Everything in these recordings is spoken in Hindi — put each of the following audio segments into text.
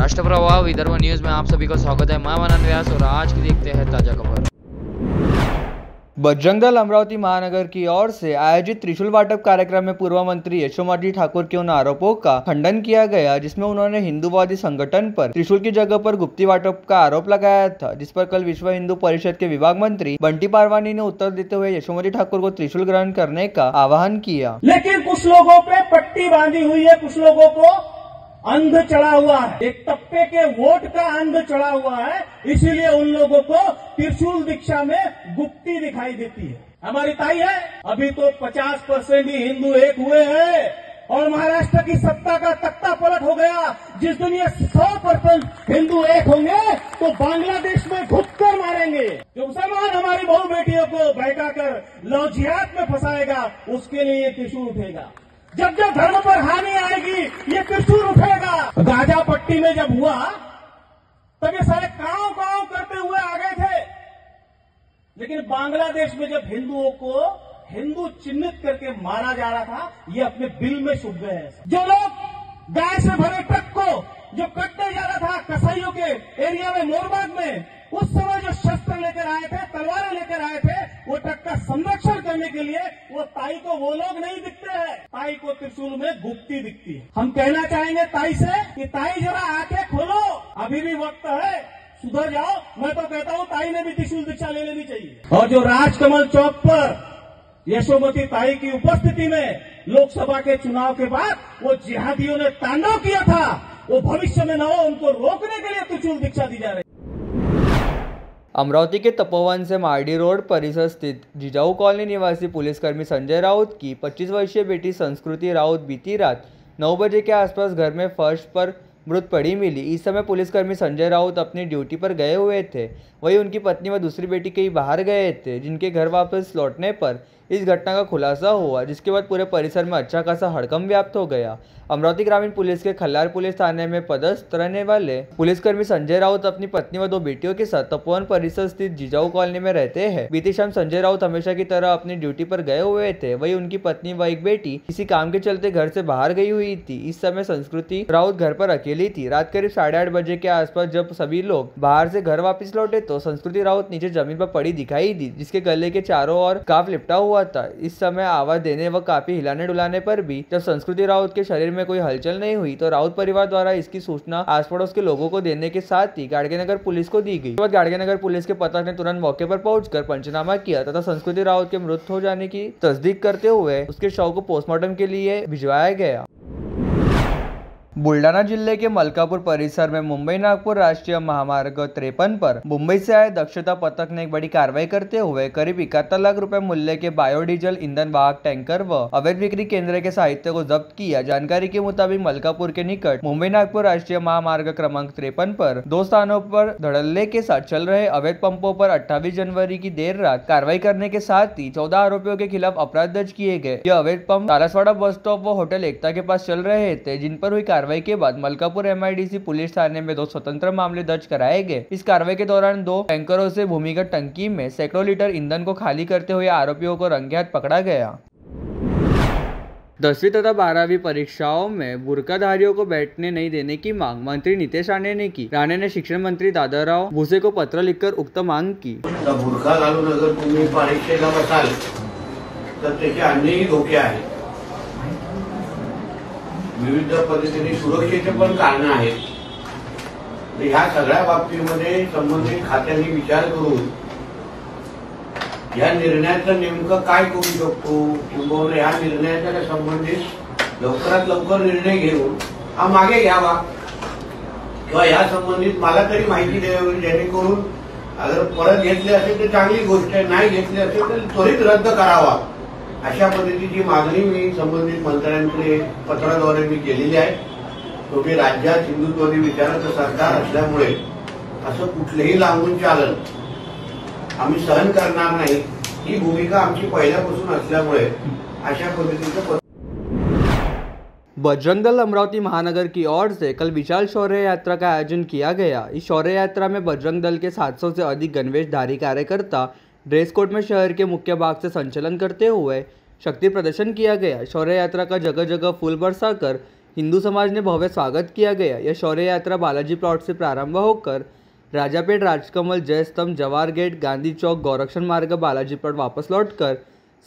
राष्ट्र प्रभाव विदर्भ न्यूज में आप सभी का स्वागत है। मैं मनन व्यास और आज की देखते हैं ताजा खबर। बजरंग दल अमरावती महानगर की ओर से आयोजित त्रिशूल वाटप कार्यक्रम में पूर्व मंत्री यशोमती ठाकुर के उन आरोपों का खंडन किया गया जिसमें उन्होंने हिंदूवादी संगठन पर त्रिशूल की जगह पर गुप्ती वाटप का आरोप लगाया था, जिस पर कल विश्व हिंदू परिषद के विभाग मंत्री बंटी पारवानी ने उत्तर देते हुए यशोमती ठाकुर को त्रिशूल ग्रहण करने का आह्वान किया। लेकिन कुछ लोगों पे पट्टी बांधी हुई है, कुछ लोगों को अंध चढ़ा हुआ है, एक तबके के वोट का अंध चढ़ा हुआ है, इसीलिए उन लोगों को त्रिशूल दीक्षा में गुप्ती दिखाई देती है। हमारी ताई है, अभी तो 50% ही हिंदू एक हुए हैं और महाराष्ट्र की सत्ता का तख्ता पलट हो गया। जिस दिन ये 100% हिंदू एक होंगे तो बांग्लादेश में घुसकर मारेंगे। जो मुसलमान हमारी बहू बेटियों को बहकाकर लव जिहाद में फंसाएगा उसके लिए त्रिशूल उठेगा। जब जब धर्म पर हानि आएगी ये त्रिशूल उठेगा। गाजा पट्टी में जब हुआ तब ये सारे कांव कांव करते हुए आ गए थे, लेकिन बांग्लादेश में जब हिंदुओं को हिंदू चिन्हित करके मारा जा रहा था ये अपने बिल में छुप गए हैं। जो लोग गाय से भरे ट्रक को जो कटने जा रहा था कसाईयों के एरिया में मोरबाग में, उस समय जो शस्त्र लेकर आए थे, तलवारें लेकर आए थे, वो ट्रक का संरक्षण करने के लिए वो ताई को वो लोग नहीं दिखते हैं, ताई को त्रिशूल में गुप्ती दिखती है। हम कहना चाहेंगे ताई से कि ताई जरा आंखें खोलो, अभी भी वक्त है, सुधर जाओ। मैं तो कहता हूँ ताई ने भी त्रिशूल दीक्षा ले लेनी चाहिए। और जो राजकमल चौक पर यशोमती ताई की उपस्थिति में लोकसभा के चुनाव के बाद वो जिहादियों ने तांडव किया था, वो भविष्य में न हो, उनको रोकने के लिए त्रिशूल दीक्षा दी जा रही है। अमरावती के तपोवन से मार्डी रोड परिसर स्थित जिजाऊ कॉलोनी निवासी पुलिसकर्मी संजय राउत की 25 वर्षीय बेटी संस्कृति राउत बीती रात 9 बजे के आसपास घर में फर्श पर मृत पड़ी मिली। इस समय पुलिसकर्मी संजय राउत अपनी ड्यूटी पर गए हुए थे, वहीं उनकी पत्नी व दूसरी बेटी कहीं बाहर गए थे, जिनके घर वापस लौटने पर इस घटना का खुलासा हुआ, जिसके बाद पूरे परिसर में अच्छा खासा हड़कंप व्याप्त हो गया। अमरावती ग्रामीण पुलिस के खल्लार पुलिस थाने में पदस्थ रहने वाले पुलिसकर्मी संजय राउत अपनी पत्नी व 2 बेटियों के साथ तपोवन परिसर स्थित जिजाऊ कॉलोनी में रहते हैं। बीती शाम संजय राउत हमेशा की तरह अपनी ड्यूटी पर गए हुए थे, वहीं उनकी पत्नी व एक बेटी किसी काम के चलते घर से बाहर गई हुई थी। इस समय संस्कृति राउत घर पर अकेली थी। रात करीब 8:30 बजे के आसपास जब सभी लोग बाहर से घर वापस लौटे तो संस्कृति राउत नीचे जमीन पर पड़ी दिखाई दी, जिसके गले के चारों ओर स्कार्फ लिपटा हुआ था। इस समय आवाज देने व काफी हिलाने डुलाने पर भी जब संस्कृति राउत के शरीर में कोई हलचल नहीं हुई तो राउत परिवार द्वारा इसकी सूचना आस पड़ोस के लोगों को देने के साथ ही गाड़गेनगर पुलिस को दी गई। गाड़गेनगर पुलिस के पथक ने तुरंत मौके पर पहुंचकर पंचनामा किया तथा संस्कृति राउत के मृत हो जाने की तस्दीक करते हुए उसके शव को पोस्टमार्टम के लिए भिजवाया गया। बुल्डाना जिले के मलकापुर परिसर में मुंबई नागपुर राष्ट्रीय महामार्ग 53 पर मुंबई से आए दक्षता पथक ने एक बड़ी कार्रवाई करते हुए करीब 71 लाख रुपए मूल्य के बायोडीजल ईंधन वाहक टैंकर व अवैध बिक्री केंद्र के साहित्य को जब्त किया। जानकारी के मुताबिक मलकापुर के निकट मुंबई नागपुर राष्ट्रीय महामार्ग क्रमांक 53 पर 2 स्थानों पर धड़ल्ले के साथ चल रहे अवैध पंपों पर 28 जनवरी की देर रात कार्रवाई करने के साथ ही 14 आरोपियों के खिलाफ अपराध दर्ज किए गए। यह अवैध पंप तालासवाड़ा बस स्टॉप व होटल एकता के पास चल रहे थे, जिन पर हुई कार्रवाई के बाद मलकापुर MIDC पुलिस थाने में 2 स्वतंत्र मामले दर्ज कराए गए। इस कार्रवाई के दौरान 2 टैंकरों से भूमिगत टंकी में सैकड़ों लीटर ईंधन को खाली करते हुए आरोपियों को रंगे हाथ पकड़ा गया। 10वीं तथा 12वीं परीक्षाओं में बुरकाधारियों को बैठने नहीं देने की मांग मंत्री नितेश राणे ने की। राणे ने शिक्षण मंत्री दादाराव भुसे को पत्र लिखकर उक्त मांग की। बुरखा घालून अगर तुम्ही परीक्षेला बसाल तर त्याचे अन्यही धोके आहेत, विविध पद्धतीने सुरक्षेचे पण कारण आहेत। ह्या सगळ्या बाबतीमध्ये संबंधित खात्यांनी विचार करून या निर्णयाचं नेमकं काय करू शकतो किंवा या निर्णयाच्या संबंधित लवकरात लवकर निर्णय घेऊन हा मागे घ्यावा किंवा या संबंधित मला तरी माहिती द्यावी, जेणेकरून अगर परत घेतले असेल तर चांगली गोष्ट आहे, नाही घेतले असेल तर त्वरित रद्द करावा, अशा पद्धतीची मागणी मी संबंधित मंत्र्यांकडे पत्राद्वारे मी केलेली आहे। तुम्ही राज्यात हिंदुत्ववादी विचाराचं सरकार असल्यामुळे असं कुठलेही लांबून चालन आम्ही सहन करणार नाही, ही भूमिका आमची पहिल्यापासून असल्यामुळे अशा पद्धतीचं बजरंग दल अमरावती महानगर की ओर से कल विशाल शौर्य यात्रा का आयोजन किया गया। इस शौर्य यात्रा में बजरंग दल के 700 से अधिक गणवेशधारी कार्यकर्ता ड्रेस कोड में शहर के मुख्य भाग से संचलन करते हुए शक्ति प्रदर्शन किया गया। शौर्य यात्रा का जगह जगह फूल बरसाकर हिंदू समाज ने भव्य स्वागत किया गया। यह शौर्य यात्रा बालाजी प्लॉट से प्रारंभ होकर राजापेट, राजकमल, जय स्तंभ, जवाहर गेट, गांधी चौक, गोरक्षण मार्ग, बालाजी प्लॉट वापस लौटकर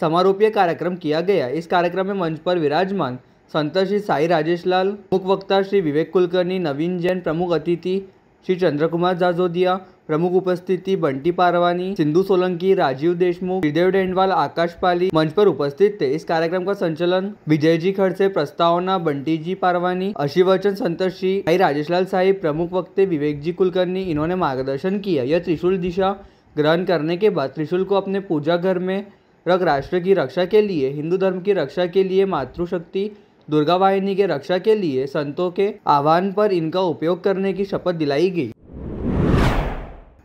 समारोपीय कार्यक्रम किया गया। इस कार्यक्रम में मंच पर विराजमान संत श्री साई राजेश लाल, प्रमुख वक्ता श्री विवेक कुलकर्णी, नवीन जैन, प्रमुख अतिथि श्री चंद्रकुमार जाजोदिया, प्रमुख उपस्थिति बंटी पारवानी, सिंधु सोलंकी, राजीव देशमुख, श्रीदेव डेंडवाल, आकाश पाली मंच पर उपस्थित थे। इस कार्यक्रम का संचालन विजयजी खड़से, प्रस्तावना बंटी जी पारवानी, आशीर्वचन संत श्री साई राजेशलाल साहिब, प्रमुख वक्ते विवेक जी कुलकर्णी, इन्होंने मार्गदर्शन किया। यह त्रिशूल दिशा ग्रहण करने के बाद त्रिशूल को अपने पूजा घर में रख राष्ट्र की रक्षा के लिए, हिंदू धर्म की रक्षा के लिए, मातृशक्ति दुर्गा वाहिनी के रक्षा के लिए संतों के आह्वान पर इनका उपयोग करने की शपथ दिलाई गई।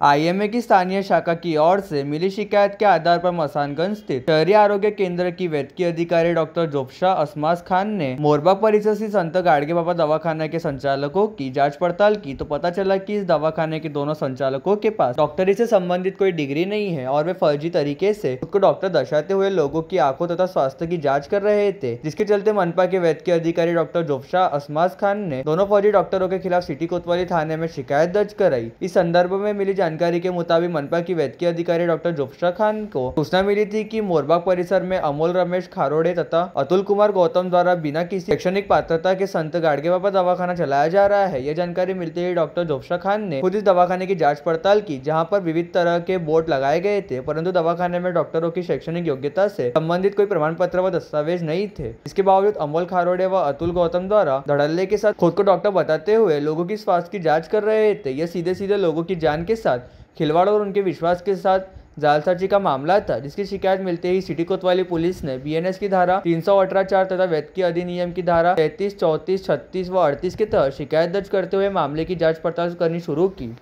आईएमए की स्थानीय शाखा की ओर से मिली शिकायत के आधार पर मसानगंज स्थित शहरी आरोग्य केंद्र की वैद्यकीय अधिकारी डॉक्टर जोफ्शा अस्मास खान ने मोरबा परिसर स्थित संत गाडगे बाबा दवाखाना के संचालकों की जांच पड़ताल की तो पता चला कि इस दवाखाने के दोनों संचालकों के पास डॉक्टरी से संबंधित कोई डिग्री नहीं है और वे फर्जी तरीके से खुद को डॉक्टर दर्शाते हुए लोगों की आंखों तथा स्वास्थ्य की जाँच कर रहे थे, जिसके चलते मनपा के वैद्यकीय अधिकारी डॉक्टर जोफ्शा अस्मास खान ने दोनों फर्जी डॉक्टरों के खिलाफ सिटी कोतवाली थाने में शिकायत दर्ज कराई। इस संदर्भ में मिली जानकारी के मुताबिक मनपा की वैद्यकीय अधिकारी डॉक्टर जोफ्शा खान को सूचना मिली थी कि मोरबा परिसर में अमोल रमेश खारोड़े तथा अतुल कुमार गौतम द्वारा बिना किसी शैक्षणिक पात्रता के संत गाडगे बाबा दवाखाना चलाया जा रहा है। यह जानकारी मिलते ही डॉक्टर जोफ्शा खान ने खुद इस दवाखाने की जांच पड़ताल की, जहां पर विविध तरह के बोर्ड लगाए गए थे, परंतु दवाखाने में डॉक्टरों की शैक्षणिक योग्यता से संबंधित कोई प्रमाण पत्र व दस्तावेज नहीं थे। इसके बावजूद अमोल खारोड़े व अतुल गौतम द्वारा धड़ल्ले के साथ खुद को डॉक्टर बताते हुए लोगों की स्वास्थ्य की जाँच कर रहे थे। यह सीधे सीधे लोगों की जान के साथ खिलवाड़ और उनके विश्वास के साथ जालसाजी का मामला था, जिसकी शिकायत मिलते ही सिटी कोतवाली पुलिस ने बीएनएस की धारा 318(4) तथा वैद्यकीय अधिनियम की धारा 33, 34, 36 व 38 के तहत शिकायत दर्ज करते हुए मामले की जांच पड़ताल करनी शुरू की।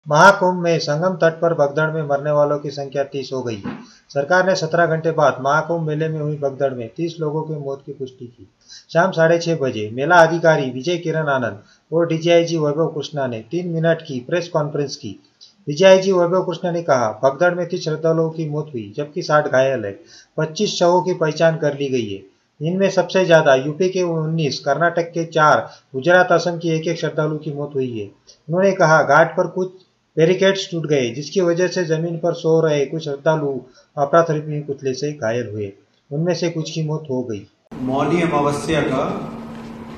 महाकुंभ में संगम तट पर भगदड़ में मरने वालों की संख्या 30 हो गई। सरकार ने 17 घंटे बाद महाकुंभ मेले में हुई भगदड़ में 30 लोगों की मौत की पुष्टि की। शाम 6:30 बजे मेला अधिकारी विजय किरण आनंद और डीजीआईजी वैभव कृष्णा ने 3 मिनट की प्रेस कॉन्फ्रेंस की। डीजीआईजी वैभव कृष्णा ने कहा, भगदड़ में 30 श्रद्धालुओं की मौत हुई जबकि 60 घायल है। 25 शवों की पहचान कर ली गई है। इनमें सबसे ज्यादा यूपी के 19, कर्नाटक के 4, गुजरात असम की 1-1 श्रद्धालु की मौत हुई है। उन्होंने कहा, घाट पर कुछ बैरिकेड्स टूट गए जिसकी वजह से जमीन पर सो रहे कुछ श्रद्धालु अफरा-तफरी कुचले से घायल हुए। उनमें से कुछ की मौत हो गई। मौनी अमावस्या का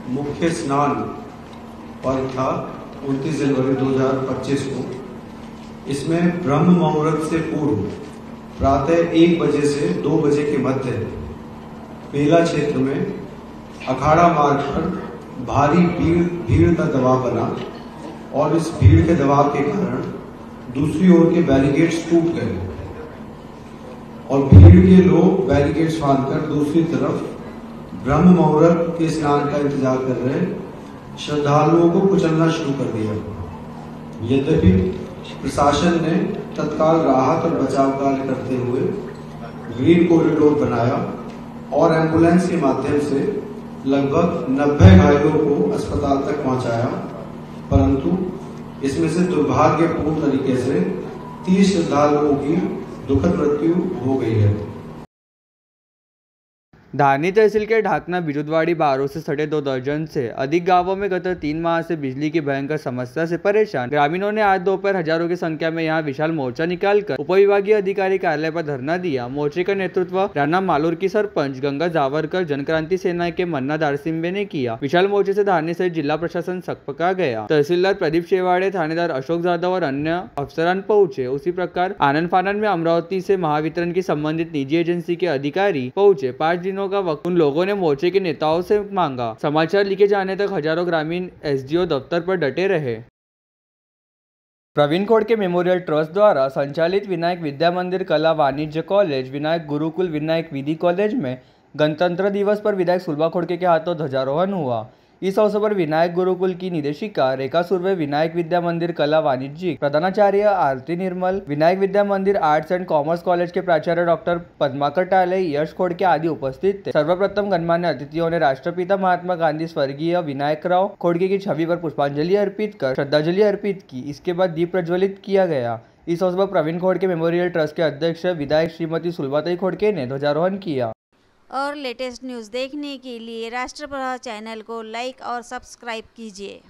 मुख्य स्नान पर्व था 29 जनवरी 2025 को। इसमें ब्रह्म मुहूर्त से पूर्व प्रातः 1 बजे से 2 बजे के मध्य मेला क्षेत्र में अखाड़ा मार्ग पर भारी भीड़ का दबाव बना और इस भीड़ के दबाव के कारण दूसरी ओर के बैरिकेड्स टूट गए और भीड़ के लोग बैरिकेड्स बांधकर दूसरी तरफ ब्रह्म मुहूर्त के स्नान का इंतजार कर रहे श्रद्धालुओं को कुचलना शुरू कर दिया। यद्यपि प्रशासन ने तत्काल राहत और बचाव कार्य करते हुए ग्रीन कॉरिडोर बनाया और एम्बुलेंस के माध्यम से लगभग 90 घायलों को अस्पताल तक पहुंचाया, परंतु इसमें से दुर्भाग्यपूर्ण तरीके से 30 श्रद्धालुओं की दुखद मृत्यु हो गई है। धारनी तहसील के ढाकना बिजुदवाड़ी बारों से सटे 2 दर्जन से अधिक गांवों में गत 3 माह से बिजली की भयंकर समस्या से परेशान ग्रामीणों ने आज दोपहर हजारों की संख्या में यहां विशाल मोर्चा निकालकर उपविभागीय अधिकारी कार्यालय पर धरना दिया। मोर्चे का नेतृत्व राना मालूर की सरपंच गंगा जावरकर जनक्रांति सेना के मन्ना दारसिम्बे ने किया। विशाल मोर्चे से धारनी सहित जिला प्रशासन सकपका गया। तहसीलदार प्रदीप शेवाड़े, थानेदार अशोक जाधव और अन्य अफसरान पहुंचे। उसी प्रकार आनंद फानंद में अमरावती से महावितरण की संबंधित निजी एजेंसी के अधिकारी पहुंचे। 5 दिनों का वक्त उन लोगों ने मोर्चे के नेताओं से मांगा। समाचार लिखे जाने तक हजारों ग्रामीण एसडीओ दफ्तर पर डटे रहे। प्रवीण खोड़के मेमोरियल ट्रस्ट द्वारा संचालित विनायक विद्या मंदिर कला वाणिज्य कॉलेज, विनायक गुरुकुल, विनायक विधि कॉलेज में गणतंत्र दिवस पर विधायक सुलभा खोड़के के हाथों ध्वजारोहण हुआ। इस अवसर पर विनायक गुरुकुल की निदेशिका रेखा सुर्वे, विनायक विद्या मंदिर कला वाणिज्यिक प्रधानाचार्य आरती निर्मल, विनायक विद्या मंदिर आर्ट्स एंड कॉमर्स कॉलेज के प्राचार्य डॉक्टर पद्माकर टाले, यश खोड़के आदि उपस्थित थे। सर्वप्रथम गणमान्य अतिथियों ने राष्ट्रपिता महात्मा गांधी स्वर्गीय विनायकराव खोड़के की छवि पर पुष्पांजलि अर्पित कर श्रद्धांजलि अर्पित की। इसके बाद दीप प्रज्वलित किया गया। इस अवसर पर प्रवीण खोड़के मेमोरियल ट्रस्ट के अध्यक्ष विधायक श्रीमती सुलभाताई खोड़के ने ध्वजारोहण किया। और लेटेस्ट न्यूज़ देखने के लिए राष्ट्रप्रभा चैनल को लाइक और सब्सक्राइब कीजिए।